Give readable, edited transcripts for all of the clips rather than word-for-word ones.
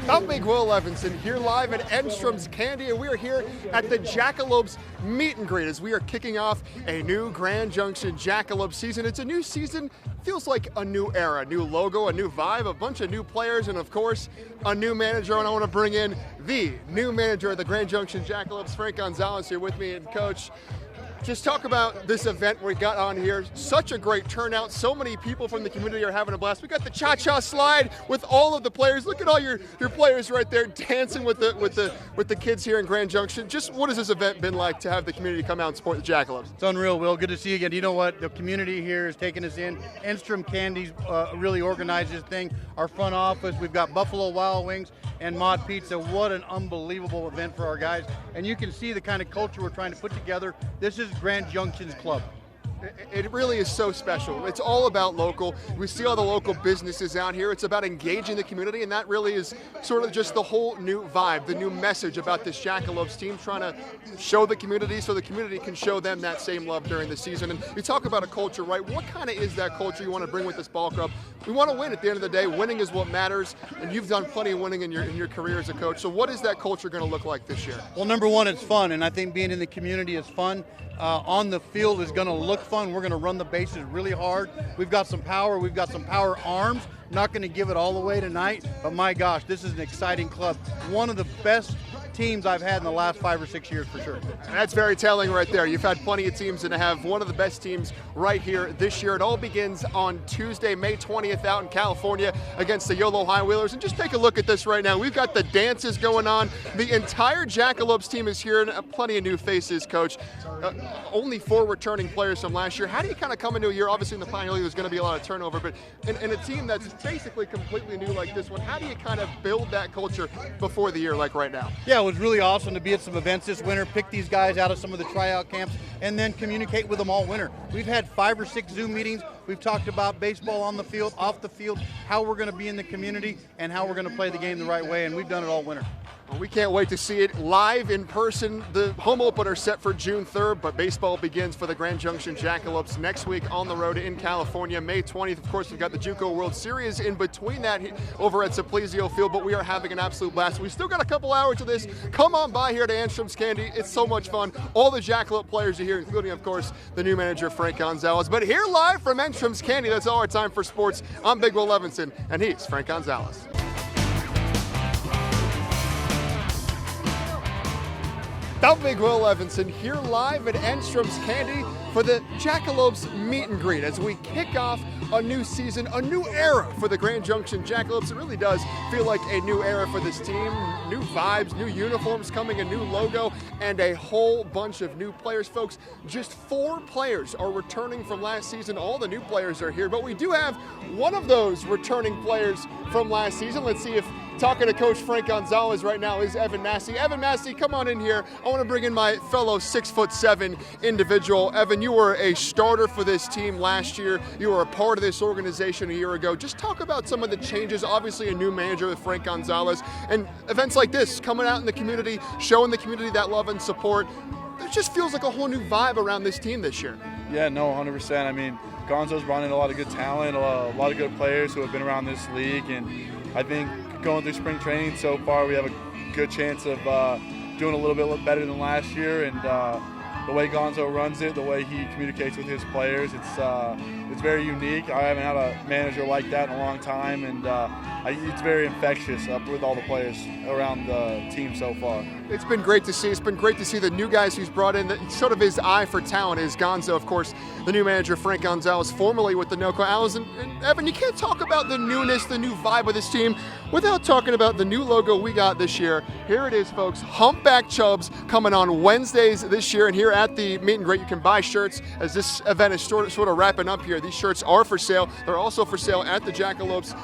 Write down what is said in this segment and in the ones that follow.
I'm Big Will Levinson here live at Enstrom's Candy, and we are here at the Jackalopes meet and greet as we are kicking off a new Grand Junction Jackalope season. It's a new season, feels like a new era, new logo, a new vibe, a bunch of new players, and of course, a new manager. And I want to bring in the new manager of the Grand Junction Jackalopes, Frank Gonzalez, here with me. And Coach, just talk about this event we got on here. Such a great turnout. So many people from the community are having a blast. We got the cha-cha slide with all of the players. Look at all your players right there dancing with the kids here in Grand Junction. Just what has this event been like to have the community come out and support the Jackalopes? It's unreal, Will. Good to see you again. You know what? The community here is taking us in. Enstrom Candies really organized this thing. Our front office, we've got Buffalo Wild Wings and Mod Pizza. What an unbelievable event for our guys. And you can see the kind of culture we're trying to put together. This is Grand Junction's club. It really is so special. It's all about local. We see all the local businesses out here. It's about engaging the community, and that really is sort of just the whole new vibe, the new message about this Jackalopes team, trying to show the community so the community can show them that same love during the season. And we talk about a culture, right? What kind of is that culture you want to bring with this ball club? We want to win at the end of the day. Winning is what matters, and you've done plenty of winning in your career as a coach. So what is that culture going to look like this year? Well, number one, it's fun, and I think being in the community is fun. On the field is going to look fun. We're going to run the bases really hard. We've got some power. We've got some power arms. Not going to give it all away tonight, but my gosh, this is an exciting club. One of the best teams I've had in the last 5 or 6 years for sure. And that's very telling right there. You've had plenty of teams and to have one of the best teams right here this year. It all begins on Tuesday, May 20th out in California against the YOLO High Wheelers. And just take a look at this right now. We've got the dances going on. The entire Jackalopes team is here, and plenty of new faces, Coach. Only 4 returning players from last year. How do you kind of come into a year? Obviously in the Pioneer League there's going to be a lot of turnover, but in a team that's basically completely new like this one, how do you kind of build that culture before the year like right now? Yeah, it was really awesome to be at some events this winter, pick these guys out of some of the tryout camps, and then communicate with them all winter. We've had 5 or 6 Zoom meetings. We've talked about baseball on the field, off the field, how we're going to be in the community, and how we're going to play the game the right way, and we've done it all winter. Well, we can't wait to see it live in person. The home opener set for June 3rd, but baseball begins for the Grand Junction Jackalopes next week on the road in California. May 20th, of course, we've got the JUCO World Series in between that over at Simplesio Field, but we are having an absolute blast. We still got a couple hours of this. Come on by here to Enstrom's Candy. It's so much fun. All the Jackalope players are here, including, of course, the new manager, Frank Gonzalez. But here live from Enstrom's Candy, that's all our time for sports. I'm Big Will Levinson, and he's Frank Gonzalez. I'm Big Will Levinson here live at Enstrom's Candy for the Jackalopes meet and greet as we kick off a new season, a new era for the Grand Junction Jackalopes. It really does feel like a new era for this team. New vibes, new uniforms coming, a new logo, and a whole bunch of new players. Folks, just 4 players are returning from last season. All the new players are here, but we do have one of those returning players from last season. Let's see if talking to Coach Frank Gonzalez right now is Evan Massey. Evan Massey, come on in here. I want to bring in my fellow 6'7" individual. Evan, you were a starter for this team last year. You were a part of this organization a year ago. Just talk about some of the changes. Obviously a new manager with Frank Gonzalez, and events like this, coming out in the community, showing the community that love and support. It just feels like a whole new vibe around this team this year. Yeah, no, 100%. I mean, Gonzo's brought in a lot of good talent, a lot of good players who have been around this league, and I think going through spring training so far, we have a good chance of doing a little bit better than last year. And the way Gonzo runs it, the way he communicates with his players, it's very unique. I haven't had a manager like that in a long time, and it's very infectious with all the players around the team so far. It's been great to see. It's been great to see the new guys he's brought in. Sort of his eye for talent is Gonzo, of course, the new manager, Frank Gonzalez, formerly with the NoCo Owls. And Evan, you can't talk about the newness, the new vibe of this team without talking about the new logo we got this year. Here it is, folks. Humpback Chubs coming on Wednesdays this year. And here at the meet and greet, you can buy shirts as this event is sort of wrapping up here. These shirts are for sale. They're also for sale at the Jackalopes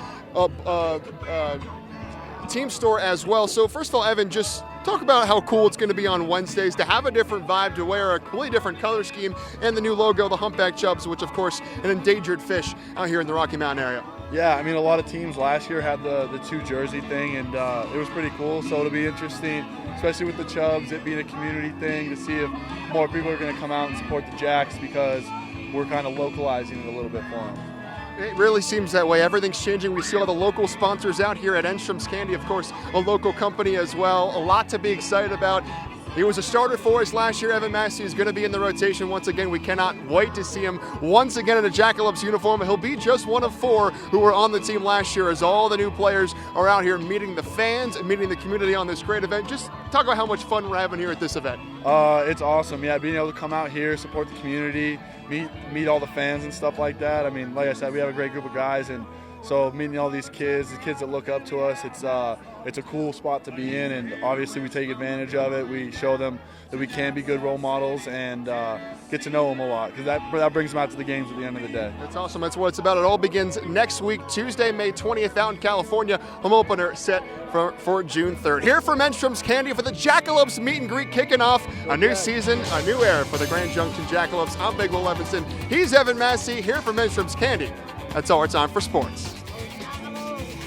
team store as well. So first of all, Evan, just talk about how cool it's going to be on Wednesdays to have a different vibe, to wear a completely different color scheme, and the new logo, the Humpback Chubs, which of course an endangered fish out here in the Rocky Mountain area. Yeah, I mean, a lot of teams last year had the 2 jersey thing, and it was pretty cool. So it'll be interesting, especially with the Chubs, it being a community thing, to see if more people are going to come out and support the Jacks, because we're kind of localizing it a little bit for them. It really seems that way. Everything's changing. We see all the local sponsors out here at Enstrom's Candy, of course, a local company as well. A lot to be excited about. He was a starter for us last year. Evan Massey is going to be in the rotation once again. We cannot wait to see him once again in a Jackalopes uniform. He'll be just one of 4 who were on the team last year, as all the new players are out here meeting the fans and meeting the community on this great event. Just talk about how much fun we're having here at this event. It's awesome. Yeah, being able to come out here, support the community, meet all the fans and stuff like that. I mean, like I said, we have a great group of guys, and so meeting all these kids, the kids that look up to us, it's a cool spot to be in, and obviously we take advantage of it. We show them that we can be good role models and get to know them a lot, because that brings them out to the games at the end of the day. That's awesome. That's what it's about. It all begins next week, Tuesday, May 20th, out in California. Home opener set for June 3rd. Here from Enstrom's Candy for the Jackalopes meet and greet, kicking off a new season, a new era for the Grand Junction Jackalopes. I'm Big Will Levinson. He's Evan Massey, here from Enstrom's Candy. That's all it's on for sports.